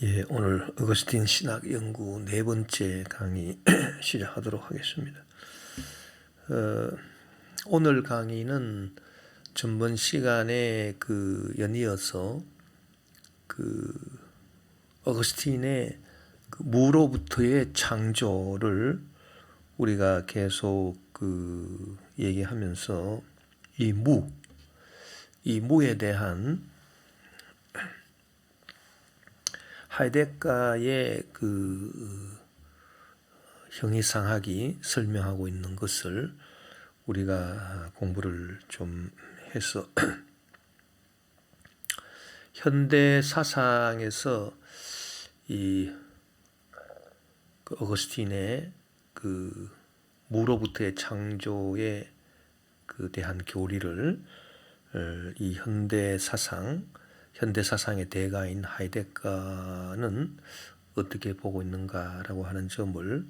예, 오늘 어거스틴 신학 연구 네 번째 강의 시작하도록 하겠습니다. 오늘 강의는 전번 시간에 연이어서 어거스틴의 무로부터의 창조를 우리가 계속 얘기하면서 이 무에 대한 하이데거의 형이상학이 설명하고 있는 것을 우리가 공부를 좀 해서 현대 사상에서 이 어거스틴의 무로부터의 창조에 대한 교리를 이 현대 사상의 대가인 하이데거는 어떻게 보고 있는가라고 하는 점을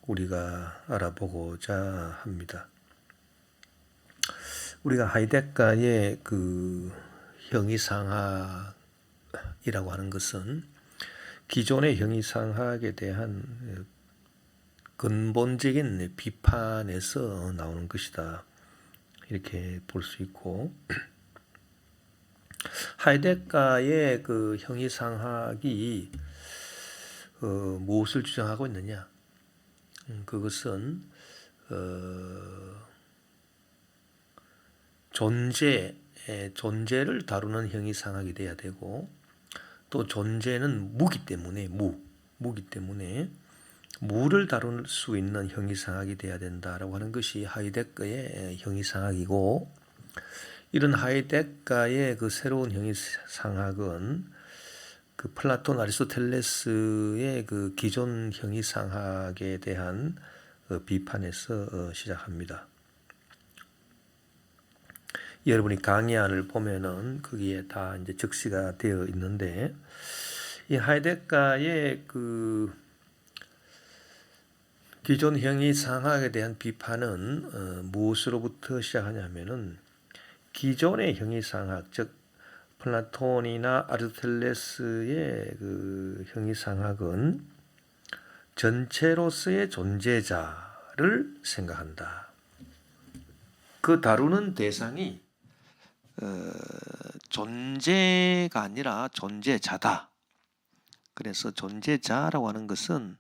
우리가 알아보고자 합니다. 우리가 하이데거의 형이상학이라고 하는 것은 기존의 형이상학에 대한 근본적인 비판에서 나오는 것이다. 이렇게 볼 수 있고, 하이데거의 형이상학이 무엇을 주장하고 있느냐? 그것은 존재를 다루는 형이상학이 돼야 되고, 또 존재는 무기 때문에 무를 다룰 수 있는 형이상학이 돼야 된다라고 하는 것이 하이데거의 형이상학이고, 이런 하이데거의 새로운 형이상학은 플라톤 아리스토텔레스의 기존 형이상학에 대한 비판에서 시작합니다. 여러분이 강의안을 보면은 거기에 다 이제 적시가 되어 있는데, 이 하이데거의 기존 형이상학에 대한 비판은 무엇으로부터 시작하냐면은 기존의 형이상학, 즉 플라톤이나 아리스토텔레스의 형이상학은 전체로서의 존재자를 생각한다. 그 다루는 대상이 존재가 아니라 존재자다. 그래서 존재자라고 하는 것은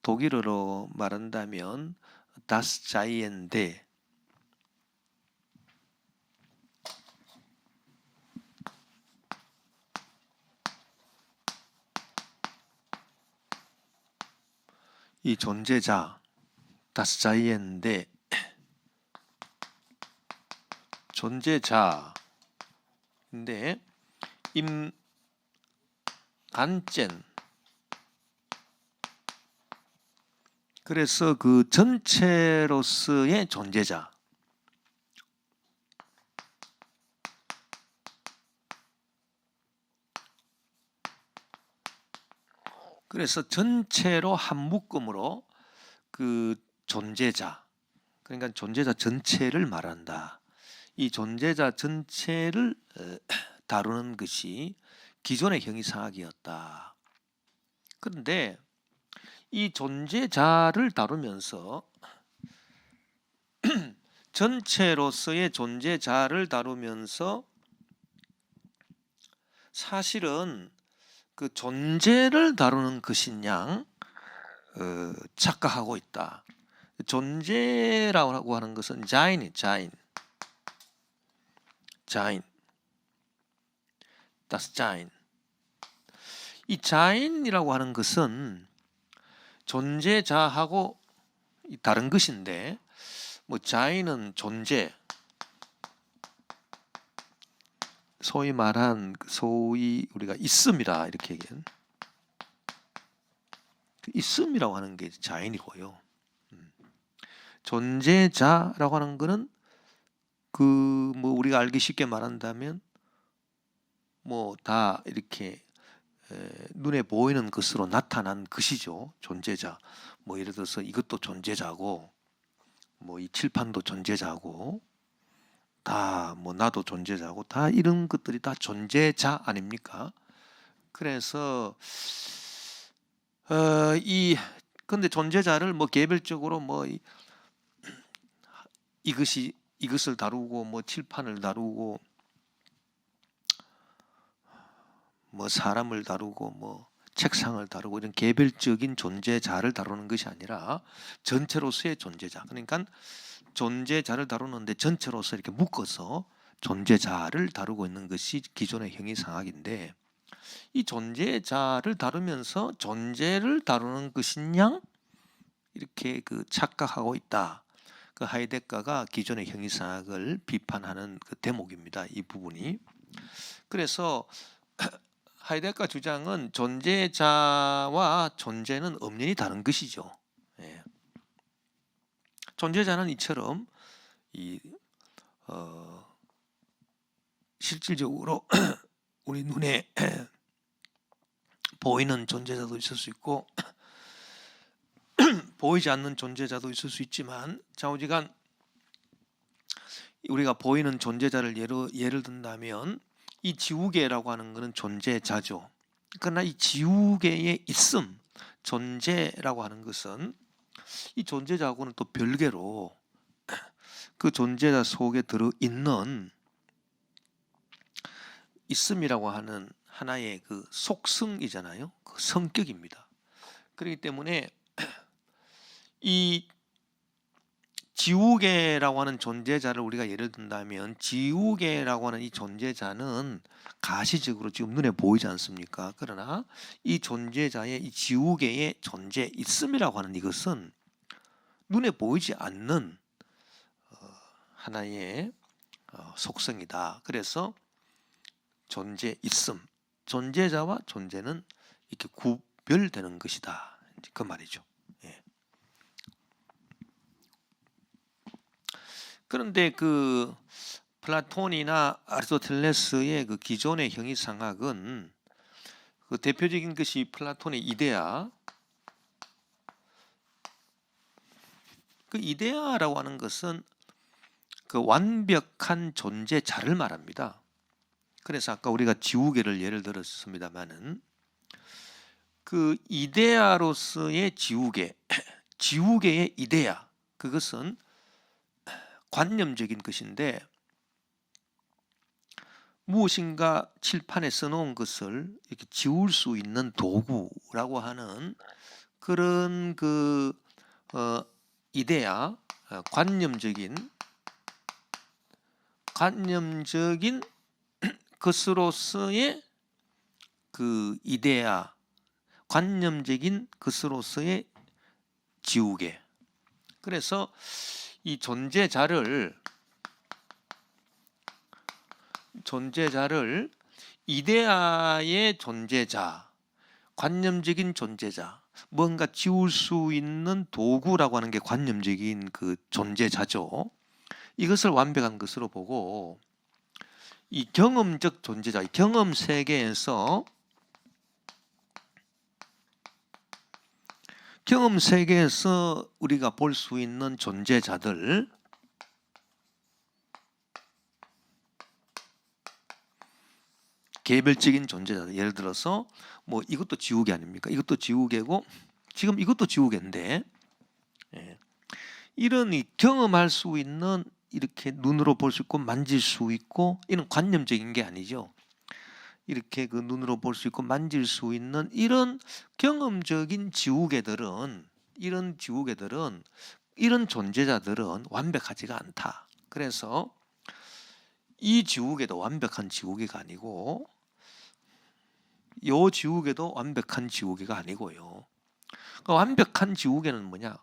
독일어로 말한다면 das Seiende, 이 존재자 das Seiende, 존재자인데 im Ganzen, 그래서 그 전체로서의 존재자. 그래서 전체로 한 묶음으로 그 존재자, 그러니까 존재자 전체를 말한다. 이 존재자 전체를 다루는 것이 기존의 형이상학이었다. 그런데 이 존재자를 다루면서 전체로서의 존재자를 다루면서 사실은 그 존재를 다루는 것인 양 착각하고 있다. 존재라고 하는 것은 자인, das Sein. 이 자인이라고 하는 것은 존재자하고 다른 것인데, 자인은 존재, 소위 우리가 있음이라 이렇게 얘기하는 있음이라고 하는 게 자인이고요. 존재자라고 하는 거는 우리가 알기 쉽게 말한다면 다 이렇게 눈에 보이는 것으로 나타난 것이죠. 존재자. 예를 들어서 이것도 존재자고, 이 칠판도 존재자고, 다 나도 존재자고, 다 이런 것들이 다 존재자 아닙니까? 그래서 근데 존재자를 뭐 개별적으로 뭐 이것을 다루고 뭐 칠판을 다루고 뭐 사람을 다루고 뭐 책상을 다루고 이런 개별적인 존재자를 다루는 것이 아니라 전체로서의 존재자. 그러니까 존재자를 다루는데 전체로서 이렇게 묶어서 존재자를 다루고 있는 것이 기존의 형이상학인데, 이 존재자를 다루면서 존재를 다루는 것이냐 이렇게 착각하고 있다. 그 하이데거가 기존의 형이상학을 비판하는 그 대목입니다. 이 부분이. 그래서 하이데거 주장은 존재자와 존재는 엄연히 다른 것이죠. 예. 존재자는 이처럼 실질적으로 우리 눈에 보이는 존재자도 있을 수 있고 보이지 않는 존재자도 있을 수 있지만, 좌우지간 우리가 보이는 존재자를 예를 든다면 이 지우개라고 하는 것은 존재자죠. 그러나 이 지우개의 있음, 존재라고 하는 것은 이 존재자하고는 또 별개로 그 존재자 속에 들어있는 있음이라고 하는 하나의 그 속성이잖아요. 그 성격입니다. 그렇기 때문에 이 지우개라고 하는 존재자를 우리가 예를 든다면, 지우개라고 하는 이 존재자는 가시적으로 지금 눈에 보이지 않습니까? 그러나 이 존재자의, 이 지우개의 존재 있음이라고 하는 이것은 눈에 보이지 않는 하나의 속성이다. 그래서 존재 있음, 존재자와 존재는 이렇게 구별되는 것이다. 그 말이죠. 예. 그런데 그 플라톤이나 아리스토텔레스의 그 기존의 형이상학은 그 대표적인 것이 플라톤의 이데아. 그 이데아라고 하는 것은 그 완벽한 존재자를 말합니다. 그래서 아까 우리가 지우개를 예를 들었습니다만은 그 이데아로서의 지우개, 지우개의 이데아, 그것은 관념적인 것인데, 무엇인가 칠판에 써놓은 것을 이렇게 지울 수 있는 도구라고 하는 그런 그 이데아, 관념적인 것으로서의 그 이데아, 관념적인 것으로서의 지우개. 그래서 이 존재자를 이데아의 존재자, 관념적인 존재자, 뭔가 지울 수 있는 도구라고 하는 게 관념적인 그 존재자죠. 이것을 완벽한 것으로 보고, 이 경험적 존재자, 경험 세계에서 우리가 볼 수 있는 존재자들, 개별적인 존재자들, 예를 들어서 뭐 이것도 지우개 아닙니까? 이것도 지우개고 지금 이것도 지우개인데, 이런 경험할 수 있는, 이렇게 눈으로 볼 수 있고 만질 수 있고, 이런 관념적인 게 아니죠. 이렇게 그 눈으로 볼 수 있고 만질 수 있는 이런 경험적인 지우개들은, 이런 존재자들은 완벽하지가 않다. 그래서 이 지우개도 완벽한 지우개가 아니고, 요 지우개도 완벽한 지우개가 아니고요. 그러니까 완벽한 지우개는 뭐냐?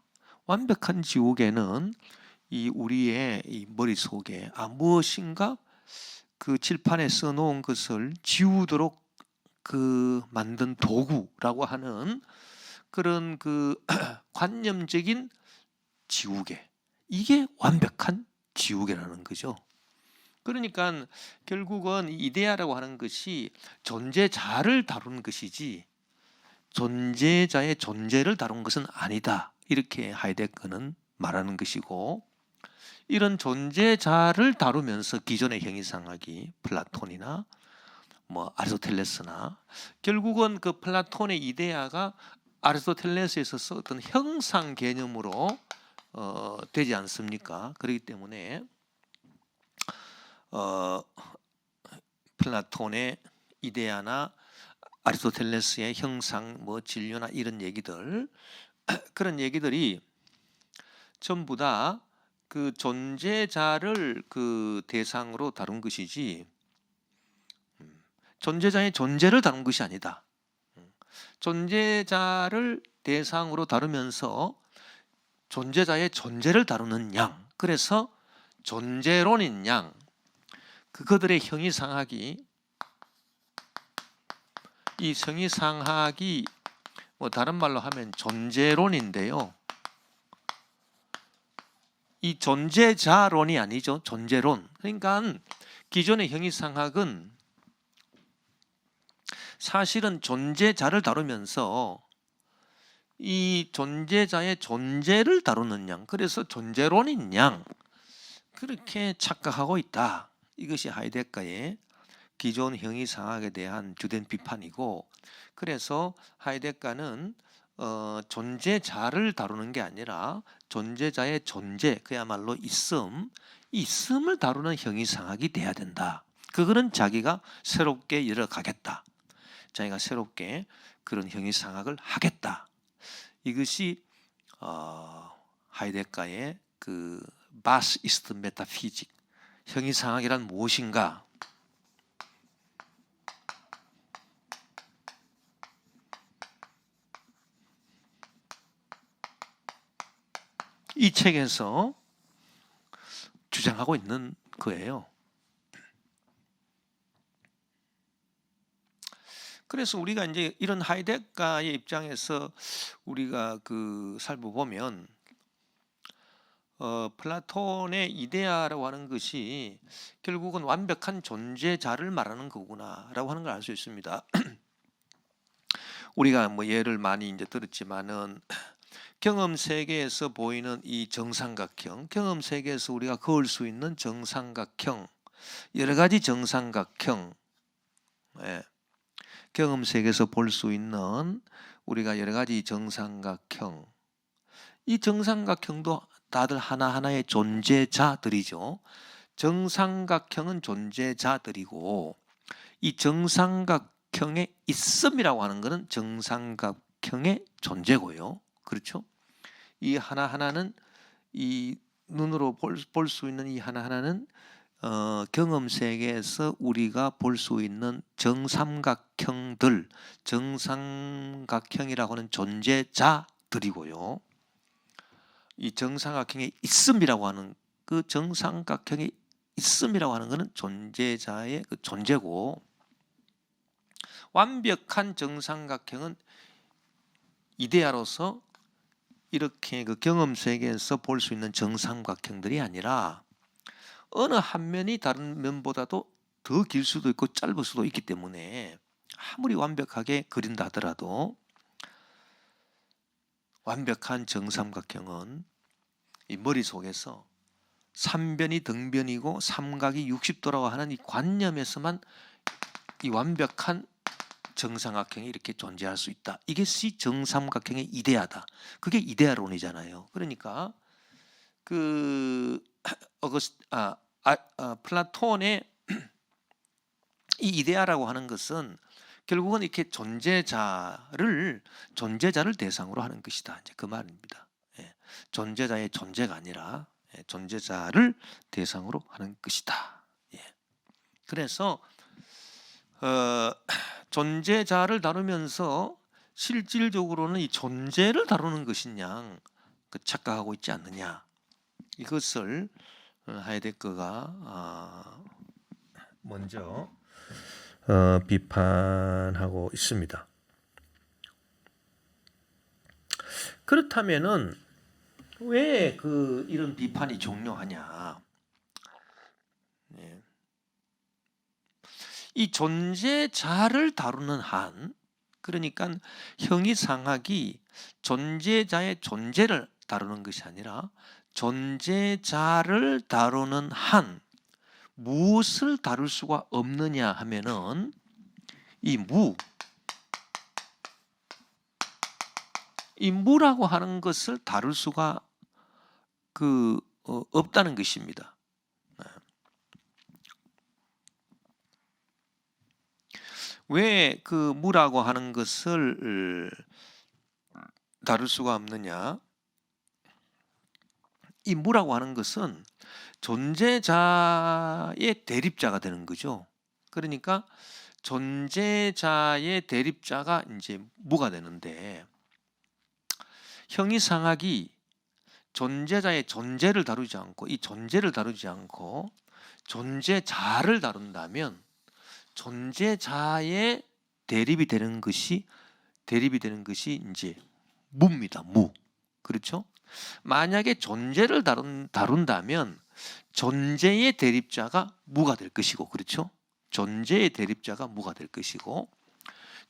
완벽한 지우개는 이 우리의 이 머릿속에 무엇인가 그 칠판에 써놓은 것을 지우도록 그 만든 도구라고 하는 그런 그 관념적인 지우개, 이게 완벽한 지우개라는 거죠. 그러니까 결국은 이데아라고 하는 것이 존재자를 다루는 것이지 존재자의 존재를 다룬 것은 아니다. 이렇게 하이데거는 말하는 것이고, 이런 존재자를 다루면서 기존의 형이상학이 플라톤이나 뭐 아리스토텔레스나 결국은 그 플라톤의 이데아가 아리스토텔레스에서 썼던 형상 개념으로 되지 않습니까? 그렇기 때문에 플라톤의 이데아나 아리스토텔레스의 형상, 뭐 진료나 이런 얘기들 그런 얘기들이 전부 다 그 존재자를 그 대상으로 다룬 것이지 존재자의 존재를 다룬 것이 아니다. 존재자를 대상으로 다루면서 존재자의 존재를 다루는 양, 그래서 존재론인 양, 그들의 형이상학이 이 형이상학이 뭐 다른 말로 하면 존재론인데요. 이 존재자론이 아니죠. 존재론. 그러니까 기존의 형이상학은 사실은 존재자를 다루면서 이 존재자의 존재를 다루는 양, 그래서 존재론인 양, 그렇게 착각하고 있다. 이것이 하이데거의 기존 형이상학에 대한 주된 비판이고, 그래서 하이데거는 존재자를 다루는 게 아니라 존재자의 존재, 그야말로 있음을 다루는 형이상학이 돼야 된다. 그거는 자기가 새롭게 열어가겠다. 자기가 새롭게 그런 형이상학을 하겠다. 이것이 하이데거의 그 Was ist Metaphysik, 형이상학이란 무엇인가? 이 책에서 주장하고 있는 거예요. 그래서 우리가 이제 이런 하이데거의 입장에서 우리가 그 살펴보면 플라톤의 이데아라고 하는 것이 결국은 완벽한 존재자를 말하는 거구나라고 하는 걸 알 수 있습니다. 우리가 뭐 예를 많이 이제 들었지만은 경험 세계에서 보이는 이 정삼각형, 경험 세계에서 우리가 그을 수 있는 정삼각형, 여러 가지 정삼각형, 경험 세계에서 볼 수 있는 우리가 여러 가지 정삼각형, 이 정삼각형도 다들 하나하나의 존재자들이죠. 정삼각형은 존재자들이고, 이 정삼각형의 있음이라고 하는 것은 정삼각형의 존재고요. 그렇죠? 이 하나하나는 이 눈으로 볼 수 있는 이 하나하나는 경험 세계에서 우리가 볼 수 있는 정삼각형들, 정삼각형이라고 하는 존재자들이고요. 이 정삼각형의 있음이라고 하는 그 정삼각형의 있음이라고 하는 것은 존재자의 그 존재고, 완벽한 정삼각형은 이데아로서 이렇게 그 경험 세계에서 볼 수 있는 정삼각형들이 아니라 어느 한 면이 다른 면보다도 더 길 수도 있고 짧을 수도 있기 때문에 아무리 완벽하게 그린다 하더라도 완벽한 정삼각형은 이 머릿속에서 삼변이 등변이고 삼각이 60도라고 하는 이 관념에서만 이 완벽한 정삼각형이 이렇게 존재할 수 있다. 이것이 정삼각형의 이데아다. 그게 이데아론이잖아요. 그러니까 그 플라톤의 이 이데아라고 하는 것은 결국은 이렇게 존재자를 대상으로 하는 것이다. 이제 그 말입니다. 존재자의 존재가 아니라 존재자를 대상으로 하는 것이다. 그래서 존재자를 다루면서 실질적으로는 이 존재를 다루는 것이냐 착각하고 있지 않느냐, 이것을 하이데거가 먼저 비판하고 있습니다. 그렇다면은 왜 이런 비판이 중요하냐? 이 존재자를 다루는 한, 그러니까 형이상학이 존재자의 존재를 다루는 것이 아니라 존재자를 다루는 한 무엇을 다룰 수가 없느냐 하면은 이 무라고 하는 것을 다룰 수가 없다는 것입니다. 왜 그 무라고 하는 것을 다룰 수가 없느냐? 이 무라고 하는 것은 존재자의 대립자가 되는 거죠. 그러니까 존재자의 대립자가 이제 무가 되는데, 형이상학이 존재자의 존재를 다루지 않고 이 존재를 다루지 않고 존재자를 다룬다면 존재자의 대립이 되는 것이 이제 무입니다. 무. 그렇죠? 만약에 존재를 다룬다면 존재의 대립자가 무가 될 것이고, 그렇죠? 존재의 대립자가 무가 될 것이고,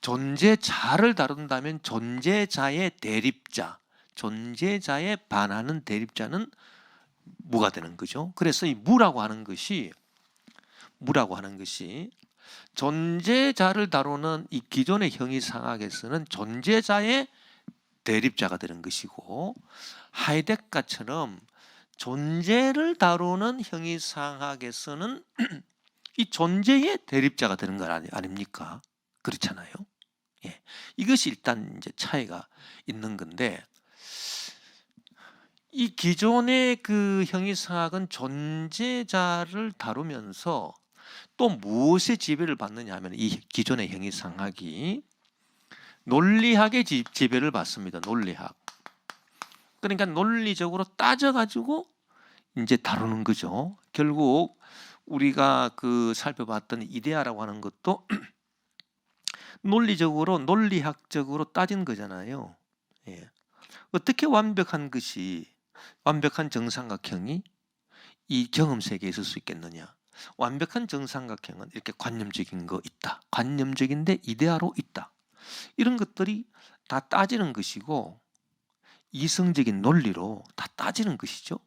존재자를 다룬다면 존재자의 대립자, 존재자에 반하는 대립자는 무가 되는 거죠. 그래서 이 무라고 하는 것이 존재자를 다루는 이 기존의 형이상학에서는 존재자의 대립자가 되는 것이고, 하이데거처럼 존재를 다루는 형이상학에서는 이 존재의 대립자가 되는 건 아닙니까? 그렇잖아요. 예. 이것이 일단 이제 차이가 있는 건데, 이 기존의 그 형이상학은 존재자를 다루면서 또 무엇의 지배를 받느냐 하면, 이 기존의 형이상학이 논리학의 지배를 받습니다. 논리학. 그러니까 논리적으로 따져가지고 이제 다루는 거죠. 결국 우리가 살펴봤던 이데아라고 하는 것도 논리학적으로 따진 거잖아요. 예. 어떻게 완벽한 정삼각형이 이 경험 세계에 있을 수 있겠느냐? 완벽한 정삼각형은 이렇게 관념적인 거 있다. 관념적인데 이데아로 있다. 이런 것들이 다 따지는 것이고, 이성적인 논리로 다 따지는 것이죠.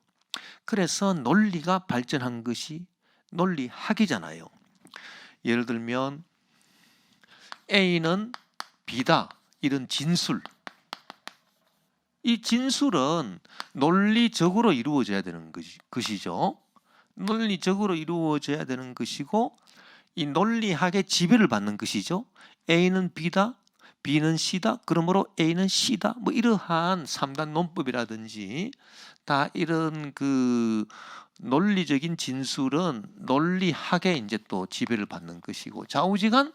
그래서 논리가 발전한 것이 논리학이잖아요. 예를 들면 A는 B다, 이런 진술. 이 진술은 논리적으로 이루어져야 되는 것이죠. 논리적으로 이루어져야 되는 것이고, 이 논리학의 지배를 받는 것이죠. A는 B다, B는 C다, 그러므로 A는 C다. 뭐 이러한 3단 논법이라든지 다 이런 논리적인 진술은 논리학에 이제 또 지배를 받는 것이고, 좌우지간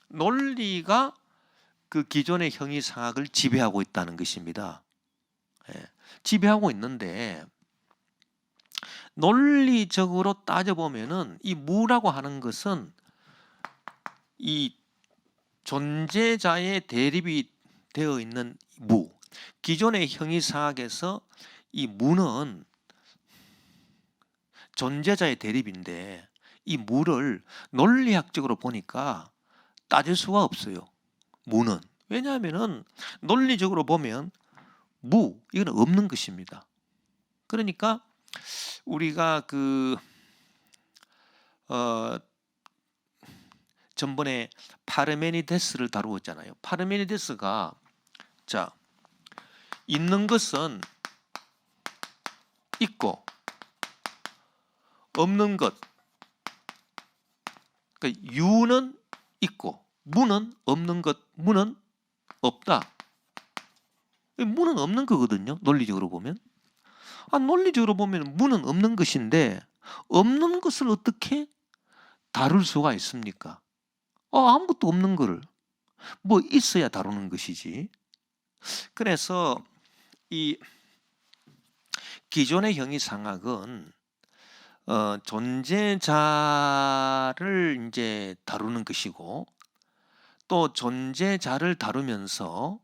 논리가 그 기존의 형이상학을 지배하고 있다는 것입니다. 예. 지배하고 있는데, 논리적으로 따져보면은 이 무라고 하는 것은 이 존재자의 대립이 되어 있는 무, 기존의 형이상학에서 이 무는 존재자의 대립인데, 이 무를 논리학적으로 보니까 따질 수가 없어요. 무는. 왜냐하면은 논리적으로 보면 이건 없는 것입니다. 그러니까 우리가 전번에 파르메니데스를 다루었잖아요. 파르메니데스가 있는 것은 있고 없는 것, 그러니까 유는 있고 무는 없는 것, 무는 없다. 무는 없는 거거든요. 논리적으로 보면. 논리적으로 보면 무는 없는 것인데, 없는 것을 어떻게 다룰 수가 있습니까? 아무것도 없는 거를 뭐 있어야 다루는 것이지. 그래서 이 기존의 형이상학은 존재자를 이제 다루는 것이고, 또 존재자를 다루면서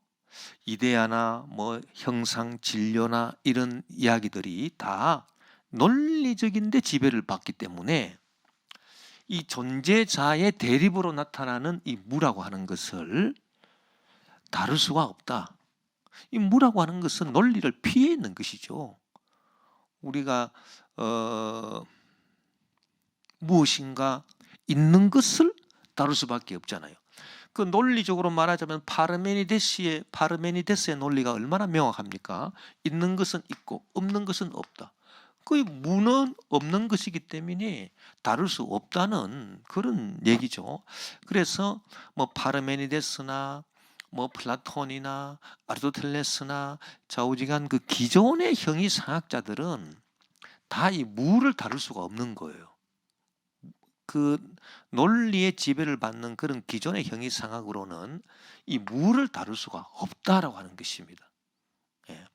이데아나 뭐 형상, 진료나 이런 이야기들이 다 논리적인데 지배를 받기 때문에 이 존재자의 대립으로 나타나는 이 무라고 하는 것을 다룰 수가 없다. 이 무라고 하는 것은 논리를 피해 있는 것이죠. 우리가 무엇인가 있는 것을 다룰 수밖에 없잖아요. 그 논리적으로 말하자면 파르메니데스의 논리가 얼마나 명확합니까? 있는 것은 있고 없는 것은 없다. 그 무는 없는 것이기 때문에 다룰 수 없다는 그런 얘기죠. 그래서 뭐 파르메니데스나 뭐 플라톤이나 아리스토텔레스나 좌우지간 그 기존의 형이상학자들은 다 이 무를 다룰 수가 없는 거예요. 그 논리의 지배를 받는 그런 기존의 형이상학으로는 이 무를 다룰 수가 없다라고 하는 것입니다. 예.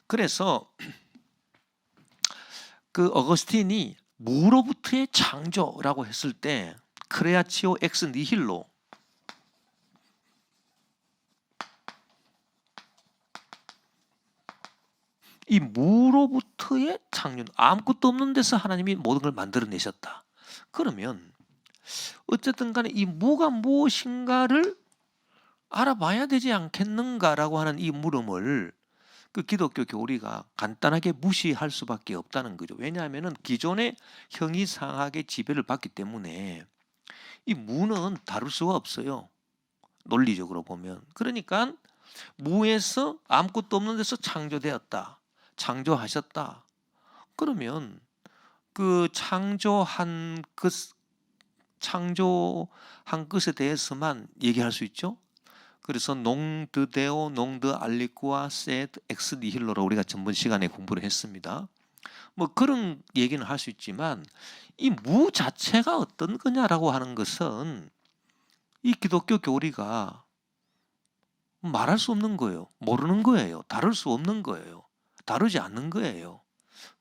그래서 그 어거스틴이 무로부터의 창조라고 했을 때 크레아치오 엑스 니힐로, 이 무로부터의 창조, 아무것도 없는 데서 하나님이 모든 걸 만들어내셨다. 그러면 어쨌든 간에 이 무가 무엇인가를 알아봐야 되지 않겠는가라고 하는 이 물음을 그 기독교 교리가 간단하게 무시할 수밖에 없다는 거죠. 왜냐하면 기존의 형이상학의 지배를 받기 때문에 이 무는 다룰 수가 없어요. 논리적으로 보면. 그러니까 무에서 아무것도 없는 데서 창조되었다. 창조하셨다. 그러면 그 창조한 것에 대해서만 얘기할 수 있죠. 그래서 농드 데오, 농드 알리쿠아, 세드, 엑스 니힐로로 우리가 전번 시간에 공부를 했습니다. 뭐 그런 얘기는 할 수 있지만 이 무 자체가 어떤 거냐라고 하는 것은 이 기독교 교리가 말할 수 없는 거예요. 모르는 거예요. 다룰 수 없는 거예요. 다루지 않는 거예요.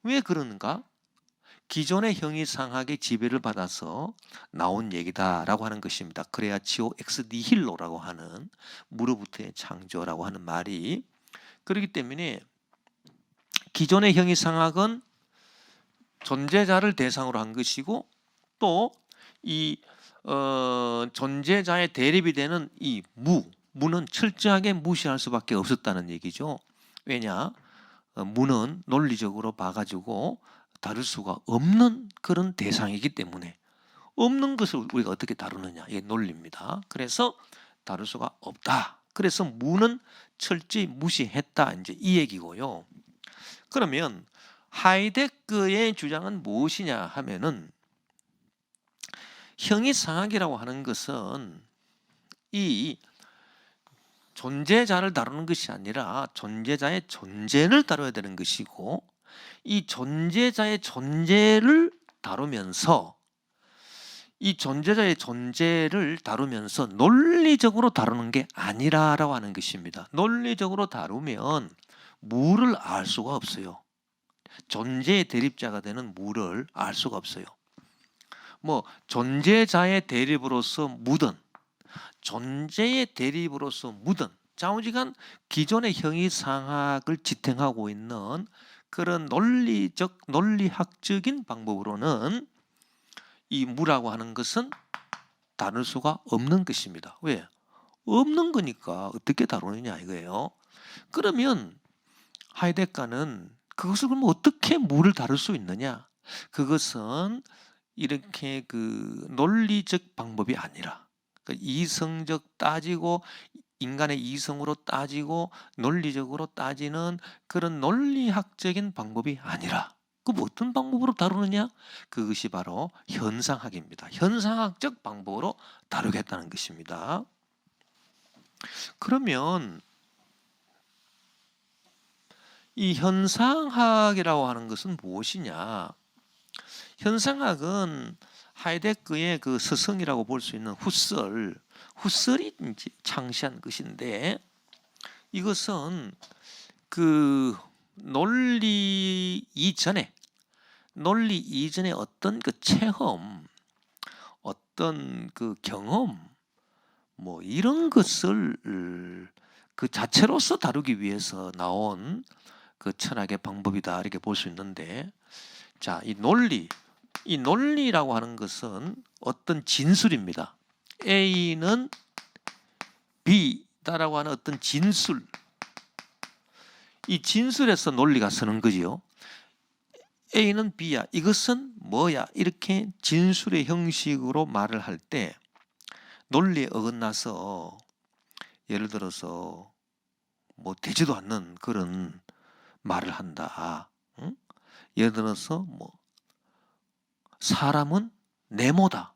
왜 그런가? 기존의 형이상학의 지배를 받아서 나온 얘기다라고 하는 것입니다. 크레아치오 엑스 니힐로라고 하는 무로부터의 창조라고 하는 말이, 그렇기 때문에 기존의 형이상학은 존재자를 대상으로 한 것이고 또 이 존재자의 대립이 되는 이 무는 철저하게 무시할 수밖에 없었다는 얘기죠. 왜냐? 무는 논리적으로 봐가지고 다룰 수가 없는 그런 대상이기 때문에 없는 것을 우리가 어떻게 다루느냐, 이게 논리입니다. 그래서 다룰 수가 없다. 그래서 무는 철저히 무시했다, 이제 이 얘기고요. 그러면 하이데크의 주장은 무엇이냐 하면은 형이상학이라고 하는 것은 이 존재자를 다루는 것이 아니라 존재자의 존재를 다뤄야 되는 것이고, 이 존재자의 존재를 다루면서 이 존재자의 존재를 다루면서 논리적으로 다루는 게 아니라라고 하는 것입니다. 논리적으로 다루면 무를 알 수가 없어요. 존재의 대립자가 되는 무를 알 수가 없어요. 뭐 존재자의 대립으로서 무든 존재의 대립으로서 무든 좌우지간 기존의 형이상학을 지탱하고 있는 그런 논리학적인 방법으로는 이 무라고 하는 것은 다룰 수가 없는 것입니다. 왜? 없는 거니까 어떻게 다루느냐 이거예요. 그러면 하이데크는 그것을 그럼 어떻게 무를 다룰 수 있느냐? 그것은 이렇게 그 논리적 방법이 아니라 이성적 따지고 인간의 이성으로 따지고 논리적으로 따지는 그런 논리학적인 방법이 아니라 그 어떤 방법으로 다루느냐? 그것이 바로 현상학입니다. 현상학적 방법으로 다루겠다는 것입니다. 그러면 이 현상학이라고 하는 것은 무엇이냐? 현상학은 하이데크의 그 스승이라고 볼 수 있는 후설이 이제 창시한 것인데, 이것은 그 논리 이전에 어떤 그 체험, 어떤 그 경험, 뭐 이런 것을 그 자체로서 다루기 위해서 나온 그 철학의 방법이다, 이렇게 볼 수 있는데, 자, 이 논리라고 하는 것은 어떤 진술입니다. A는 B다라고 하는 어떤 진술, 이 진술에서 논리가 서는 거지요. A는 B야, 이것은 뭐야, 이렇게 진술의 형식으로 말을 할 때 논리에 어긋나서 예를 들어서 뭐 되지도 않는 그런 말을 한다. 응? 예를 들어서 뭐 사람은 네모다.